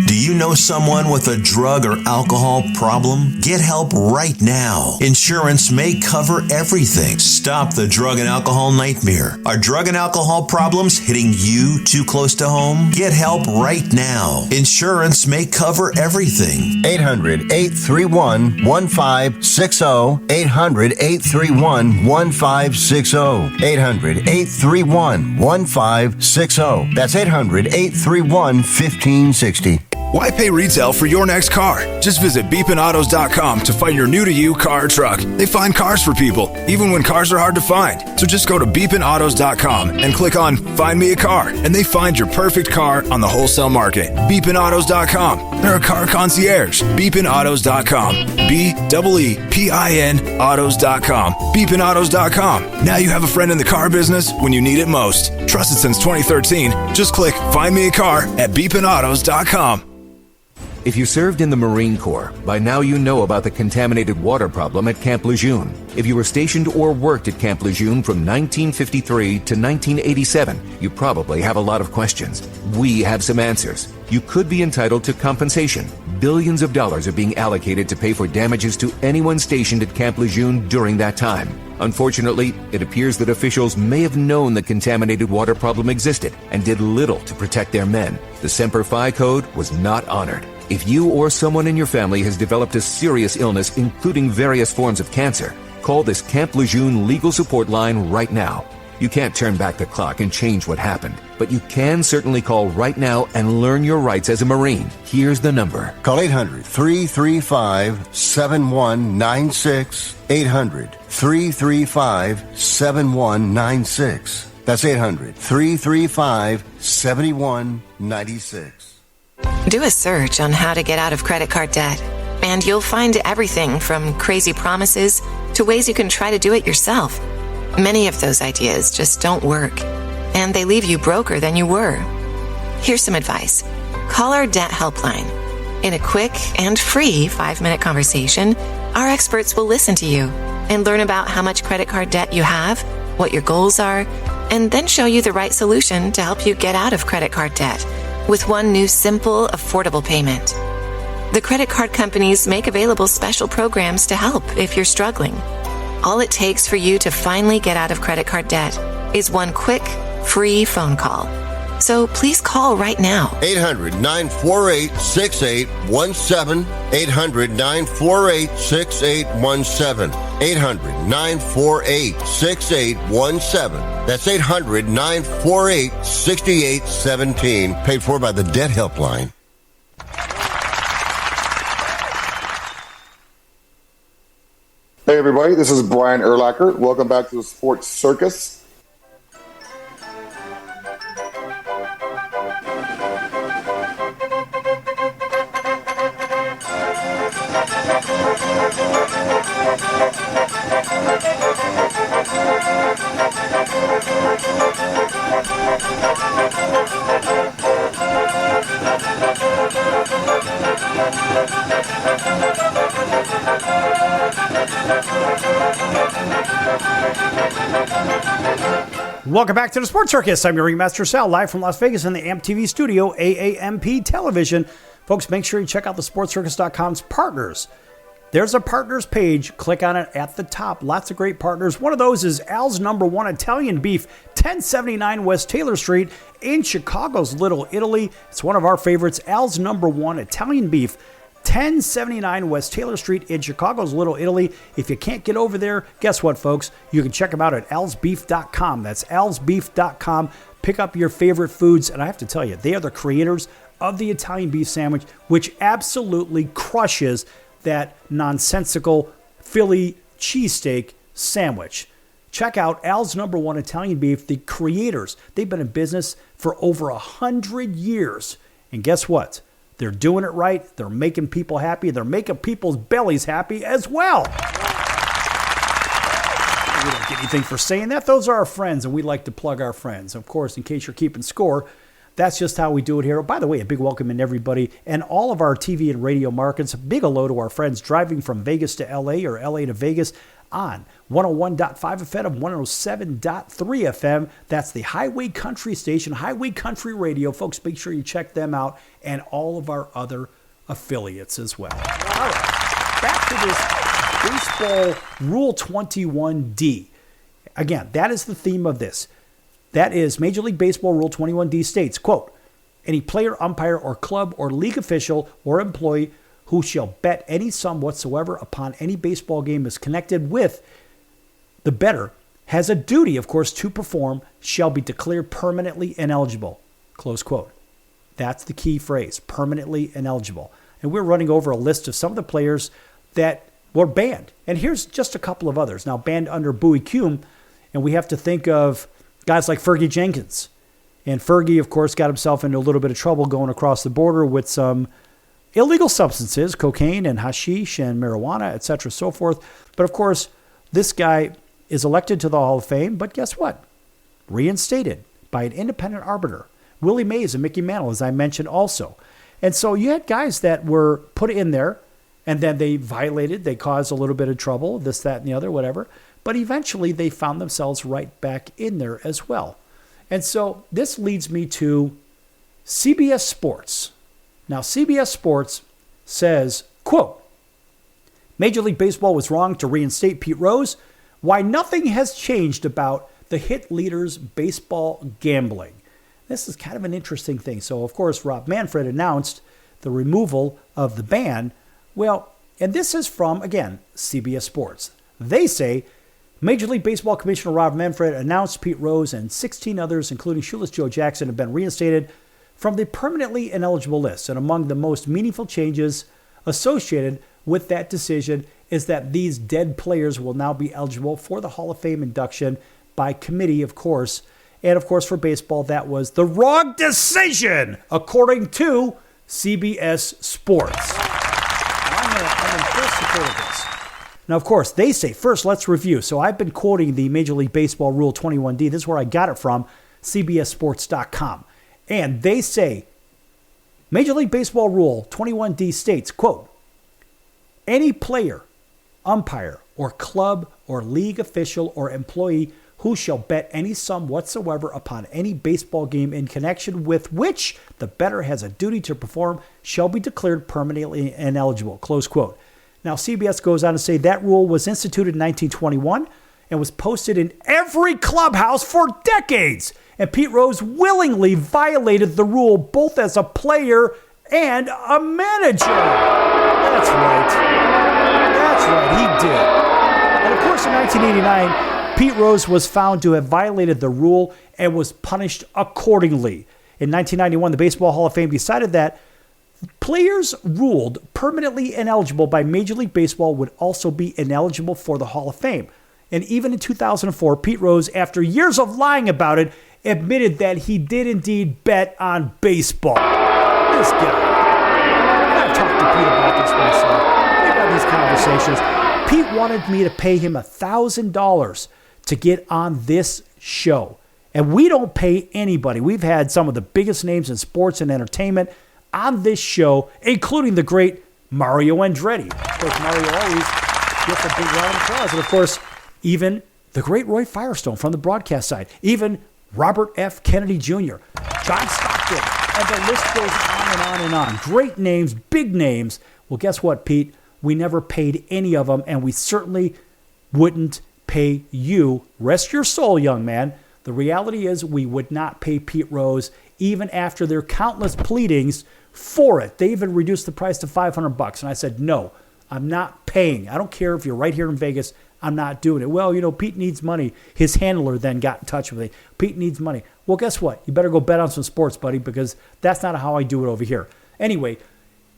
Do you know someone with a drug or alcohol problem? Get help right now. Insurance may cover everything. Stop the drug and alcohol nightmare. Are drug and alcohol problems hitting you too close to home? Get help right now. Insurance may cover everything. 800-831-1560. 800-831-1560. 800-831-1560. That's 800-831-1560. Why pay retail for your next car? Just visit beepinautos.com to find your new-to-you car or truck. They find cars for people, even when cars are hard to find. So just go to beepinautos.com and click on Find Me a Car, and they find your perfect car on the wholesale market. Beepinautos.com. They're a car concierge. Beepinautos.com. B-E-E-P-I-N autos.com. Beepinautos.com. Now you have a friend in the car business when you need it most. Trusted since 2013. Just click Find Me a Car at beepinautos.com. If you served in the Marine Corps, by now you know about the contaminated water problem at Camp Lejeune. If you were stationed or worked at Camp Lejeune from 1953 to 1987, you probably have a lot of questions. We have some answers. You could be entitled to compensation. Billions of dollars are being allocated to pay for damages to anyone stationed at Camp Lejeune during that time. Unfortunately, it appears that officials may have known the contaminated water problem existed and did little to protect their men. The Semper Fi code was not honored. If you or someone in your family has developed a serious illness, including various forms of cancer, call this Camp Lejeune legal support line right now. You can't turn back the clock and change what happened, but you can certainly call right now and learn your rights as a Marine. Here's the number. Call 800-335-7196. 800-335-7196. That's 800-335-7196. Do a search on how to get out of credit card debt, and you'll find everything from crazy promises to ways you can try to do it yourself. Many of those ideas just don't work, and they leave you broker than you were. Here's some advice. Call our debt helpline. In a quick and free 5-minute conversation, our experts will listen to you and learn about how much credit card debt you have, what your goals are, and then show you the right solution to help you get out of credit card debt with one new simple, affordable payment. The credit card companies make available special programs to help if you're struggling. All it takes for you to finally get out of credit card debt is one quick, free phone call. So please call right now. 800-948-6817. 800-948-6817. 800-948-6817. That's 800-948-6817. Paid for by the Debt Helpline. Hey everybody, this is Brian Urlacher. Welcome back to the Sports Circus. Welcome back to the Sports Circus. I'm your ringmaster Sal, live from Las Vegas in the AMP TV studio, AAMP Television, Folks, make sure you check out the SportsCircus.com's partners. There's a partners page. Click on it at the top. Lots of great partners. One of those is Al's No. 1 Italian Beef, 1079 West Taylor Street in Chicago's Little Italy. It's one of our favorites. Al's No. 1 Italian Beef, 1079 West Taylor Street in Chicago's Little Italy. If you can't get over there, guess what, folks? You can check them out at alsbeef.com. That's alsbeef.com. Pick up your favorite foods. And I have to tell you, they are the creators of the Italian beef sandwich, which absolutely crushes that nonsensical Philly cheesesteak sandwich. Check out Al's No. 1 Italian Beef, the creators. They've been in business for over 100 years. And guess what? They're doing it right. They're making people happy. They're making people's bellies happy as well. We don't get anything for saying that. Those are our friends, and we like to plug our friends. Of course, in case you're keeping score, that's just how we do it here. By the way, a big welcome to everybody and all of our TV and radio markets. A big hello to our friends driving from Vegas to LA or LA to Vegas on 101.5 FM, 107.3 FM. That's the Highway Country station, Highway Country Radio. Folks, make sure you check them out and all of our other affiliates as well. All right, back to this baseball Rule 21D. Again, that is the theme of this. That is Major League Baseball Rule 21D states, quote, any player, umpire, or club or league official or employee who shall bet any sum whatsoever upon any baseball game is connected with the bettor has a duty, of course, to perform, shall be declared permanently ineligible, close quote. That's the key phrase, permanently ineligible. And we're running over a list of some of the players that were banned. And here's just a couple of others. Now, banned under Bowie Kuhn, and we have to think of guys like Fergie Jenkins. And Fergie, of course, got himself into a little bit of trouble going across the border with some illegal substances, cocaine and hashish and marijuana, etc., so forth. But, of course, this guy is elected to the Hall of Fame, but guess what? Reinstated by an independent arbiter. Willie Mays and Mickey Mantle, as I mentioned also. And so you had guys that were put in there, and then they violated, they caused a little bit of trouble, this, that, and the other, whatever. But eventually they found themselves right back in there as well. And so this leads me to CBS Sports. Now, CBS Sports says, quote, Major League Baseball was wrong to reinstate Pete Rose. Why nothing has changed about the hit leader's baseball gambling. This is kind of an interesting thing. So, of course, Rob Manfred announced the removal of the ban. Well, and this is from, again, CBS Sports. They say Major League Baseball Commissioner Rob Manfred announced Pete Rose and 16 others, including Shoeless Joe Jackson, have been reinstated from the permanently ineligible list. And among the most meaningful changes associated with that decision is that these dead players will now be eligible for the Hall of Fame induction by committee, of course. And, of course, for baseball, that was the wrong decision, according to CBS Sports. I'm in full support of this. Now, of course, they say, first, let's review. So I've been quoting the Major League Baseball Rule 21D. This is where I got it from, CBSSports.com. And they say, Major League Baseball Rule 21D states, quote, any player, umpire, or club, or league official, or employee who shall bet any sum whatsoever upon any baseball game in connection with which the bettor has a duty to perform shall be declared permanently ineligible, close quote. Now, CBS goes on to say that rule was instituted in 1921 and was posted in every clubhouse for decades. And Pete Rose willingly violated the rule both as a player and a manager. That's right, he did. And of course, in 1989, Pete Rose was found to have violated the rule and was punished accordingly. In 1991, the Baseball Hall of Fame decided that players ruled permanently ineligible by Major League Baseball would also be ineligible for the Hall of Fame. And even in 2004, Pete Rose, after years of lying about it, admitted that he did indeed bet on baseball. This guy. And I've talked to Pete about this myself. We've had these conversations. Pete wanted me to pay him $1,000 to get on this show. And we don't pay anybody. We've had some of the biggest names in sports and entertainment on this show, including the great Mario Andretti. Of course, Mario always gets a big round of applause. And of course, even the great Roy Firestone from the broadcast side. Even Robert F. Kennedy Jr., John Stockton, and the list goes on and on and on. Great names, big names. Well, guess what, Pete? We never paid any of them, and we certainly wouldn't pay you. Rest your soul, young man. The reality is we would not pay Pete Rose even after their countless pleadings for it. They even reduced the price to $500, and I said, no, I'm not paying. I don't care if you're right here in Vegas. I'm not doing it. Well, Pete needs money. His handler then got in touch with me. Pete needs money. Well, guess what? You better go bet on some sports, buddy, because that's not how I do it over here. Anyway,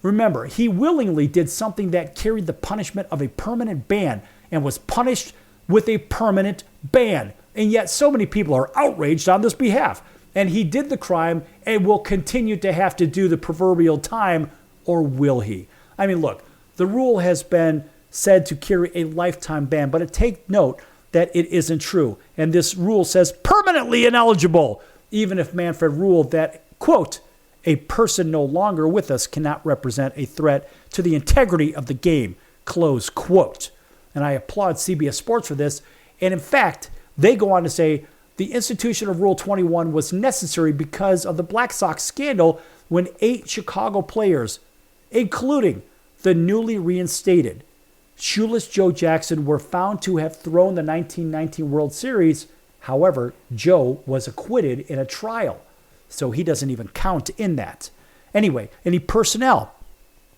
remember, he willingly did something that carried the punishment of a permanent ban and was punished with a permanent ban. And yet so many people are outraged on this behalf. And he did the crime and will continue to have to do the proverbial time, or will he? I mean, look, the rule has been said to carry a lifetime ban, but take note that it isn't true. And this rule says permanently ineligible, even if Manfred ruled that, quote, a person no longer with us cannot represent a threat to the integrity of the game, close quote. And I applaud CBS Sports for this. And in fact, they go on to say the institution of Rule 21 was necessary because of the Black Sox scandal when 8 Chicago players, including the newly reinstated Shoeless Joe Jackson, were found to have thrown the 1919 World Series. However, Joe was acquitted in a trial, so he doesn't even count in that. Anyway, any personnel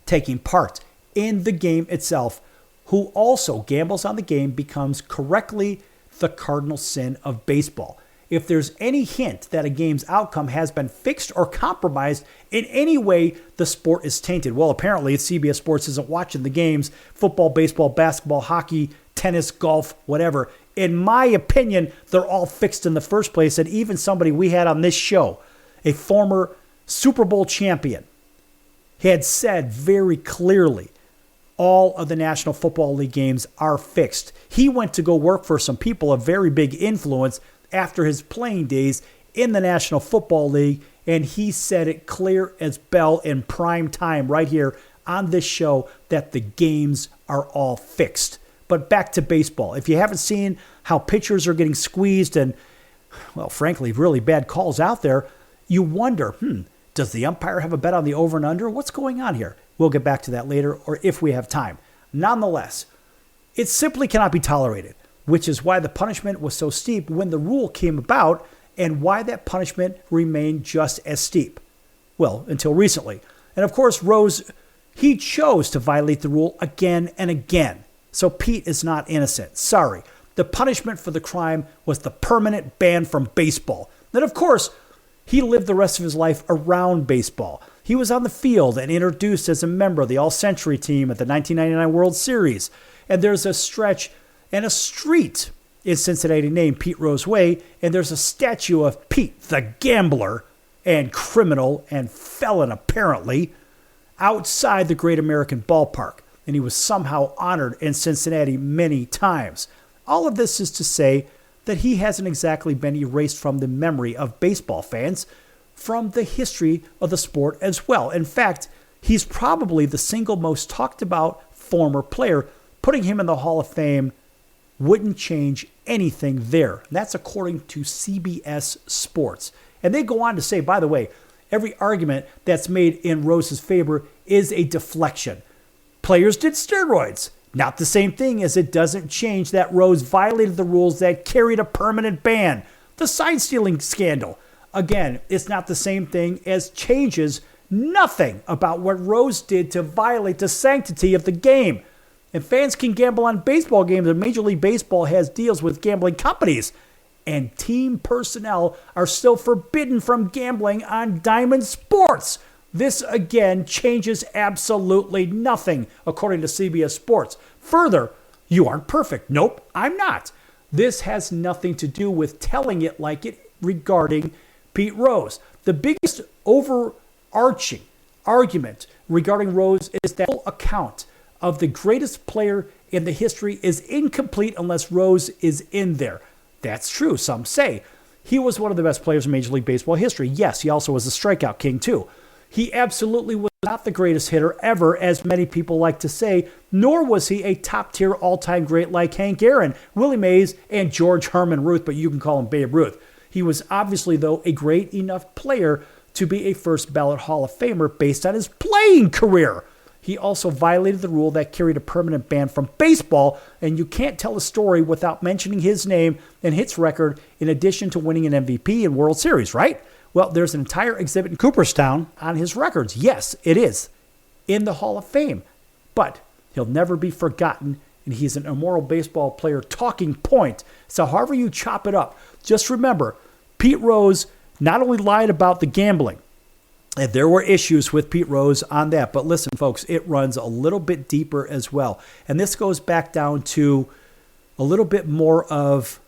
taking part in the game itself who also gambles on the game becomes correctly the cardinal sin of baseball. If there's any hint that a game's outcome has been fixed or compromised in any way, the sport is tainted. Well, apparently CBS Sports isn't watching the games, football, baseball, basketball, hockey, tennis, golf, whatever. In my opinion, they're all fixed in the first place. And even somebody we had on this show, a former Super Bowl champion, had said very clearly, all of the National Football League games are fixed. He went to go work for some people of very big influence after his playing days in the National Football League, and he said it clear as bell in prime time right here on this show that the games are all fixed. But back to baseball. If you haven't seen how pitchers are getting squeezed and, well, frankly, really bad calls out there, you wonder, does the umpire have a bet on the over and under? What's going on here? We'll get back to that later, or if we have time. Nonetheless, it simply cannot be tolerated, which is why the punishment was so steep when the rule came about and why that punishment remained just as steep. Well, until recently. And of course, Rose, he chose to violate the rule again and again. So Pete is not innocent. Sorry. The punishment for the crime was the permanent ban from baseball. Then, of course, he lived the rest of his life around baseball. He was on the field and introduced as a member of the All-Century team at the 1999 World Series. And there's a stretch and a street in Cincinnati named Pete Rose Way, and there's a statue of Pete the gambler and criminal and felon apparently outside the Great American Ballpark, and he was somehow honored in Cincinnati many times. All of this is to say that he hasn't exactly been erased from the memory of baseball fans, from the history of the sport as well. In fact, he's probably the single most talked about former player. Putting him in the Hall of Fame wouldn't change anything there. And that's according to CBS Sports. And they go on to say, by the way, every argument that's made in Rose's favor is a deflection. Players did steroids. Not the same thing, as it doesn't change that Rose violated the rules that carried a permanent ban. The sign-stealing scandal. Again, it's not the same thing as changes nothing about what Rose did to violate the sanctity of the game. And fans can gamble on baseball games, and Major League Baseball has deals with gambling companies. And team personnel are still forbidden from gambling on Diamond Sports. This, again, changes absolutely nothing, according to CBS Sports. Further, you aren't perfect. Nope, I'm not. This has nothing to do with telling it like it regarding Pete Rose. The biggest overarching argument regarding Rose is that full account of the greatest player in the history is incomplete unless Rose is in there. That's true, some say. He was one of the best players in Major League Baseball history. Yes, he also was a strikeout king, too. He absolutely was not the greatest hitter ever, as many people like to say, nor was he a top-tier all-time great like Hank Aaron, Willie Mays, and George Herman Ruth, but you can call him Babe Ruth. He was obviously, though, a great enough player to be a first ballot Hall of Famer based on his playing career. He also violated the rule that carried a permanent ban from baseball, and you can't tell a story without mentioning his name and hits record in addition to winning an MVP and World Series, right? Well, there's an entire exhibit in Cooperstown on his records. Yes, it is in the Hall of Fame, but he'll never be forgotten, and he's an immoral baseball player talking point. So however you chop it up, just remember, Pete Rose not only lied about the gambling, and there were issues with Pete Rose on that. But listen, folks, it runs a little bit deeper as well. And this goes back down to a little bit more of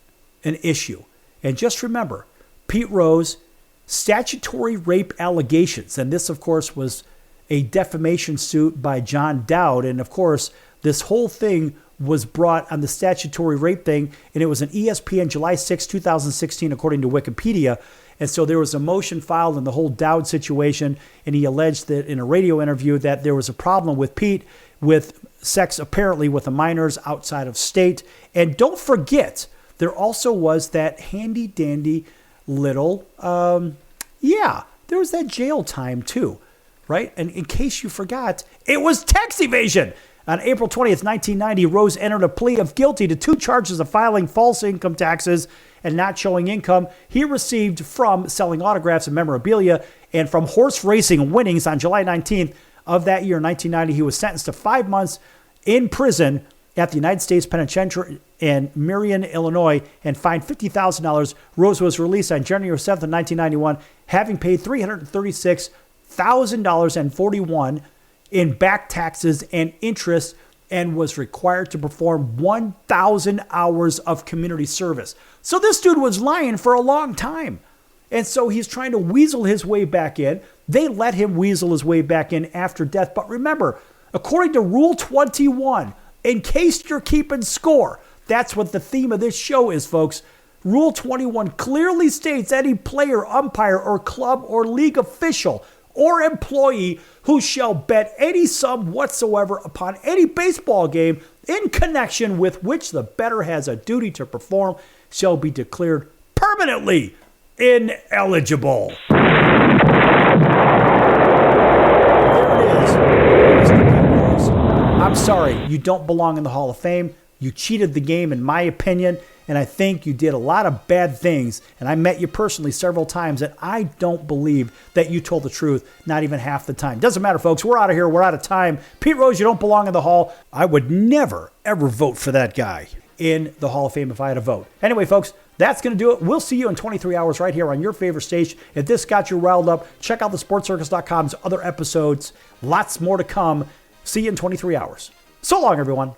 an issue. And just remember, Pete Rose, statutory rape allegations. And this, of course, was a defamation suit by John Dowd. And, of course, this whole thing was brought on the statutory rape thing. And it was an ESPN July 6, 2016, according to Wikipedia. And so there was a motion filed in the whole Dowd situation, and he alleged that in a radio interview that there was a problem with Pete with sex apparently with the minors outside of state. And don't forget, there also was that handy-dandy little, there was that jail time too, right? And in case you forgot, it was tax evasion. On April 20th, 1990, Rose entered a plea of guilty to 2 charges of filing false income taxes and not showing income he received from selling autographs and memorabilia and from horse racing winnings. On July 19th of that year, 1990, he was sentenced to 5 months in prison at the United States Penitentiary in Marion, Illinois, and fined $50,000. Rose was released on January 7th of 1991, having paid $336,041 in back taxes and interest, and was required to perform 1,000 hours of community service. So this dude was lying for a long time. And so he's trying to weasel his way back in. They let him weasel his way back in after death. But remember, according to Rule 21, in case you're keeping score, that's what the theme of this show is, folks. Rule 21 clearly states any player, umpire, or club or league official or employee who shall bet any sum whatsoever upon any baseball game in connection with which the bettor has a duty to perform shall be declared permanently ineligible. There it is, Mr. Pete Rose. I'm sorry, you don't belong in the Hall of Fame. You cheated the game, in my opinion, and I think you did a lot of bad things. And I met you personally several times, and I don't believe that you told the truth, not even half the time. Doesn't matter, folks. We're out of here. We're out of time. Pete Rose, you don't belong in the Hall. I would never, ever vote for that guy in the Hall of Fame if I had a vote. Anyway, folks, that's going to do it. We'll see you in 23 hours right here on your favorite station. If this got you riled up, check out the sportscircus.com's other episodes. Lots more to come. See you in 23 hours. So long, everyone.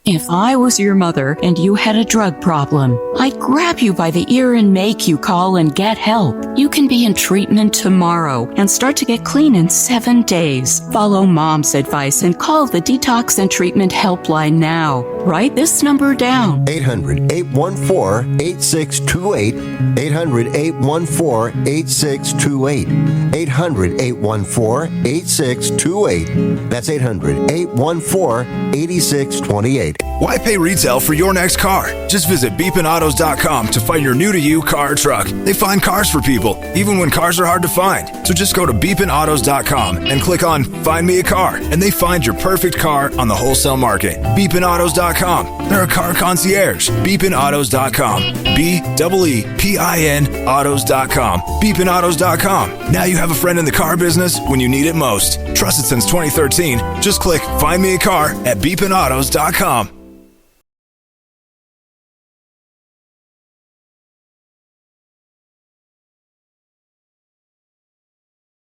If I was your mother and you had a drug problem, I'd grab you by the ear and make you call and get help. You can be in treatment tomorrow and start to get clean in 7 days. Follow Mom's advice and call the Detox and Treatment Helpline now. Write this number down. 800-814-8628. 800-814-8628. 800-814-8628. That's 800-814-8628. Why pay retail for your next car? Just visit beepinautos.com to find your new-to-you car or truck. They find cars for people, even when cars are hard to find. So just go to beepinautos.com and click on Find Me a Car, and they find your perfect car on the wholesale market. Beepinautos.com. They're a car concierge. Beepinautos.com. BEEPIN autos.com. Beepinautos.com. Now you have a friend in the car business when you need it most. Trusted since 2013. Just click Find Me a Car at beepinautos.com.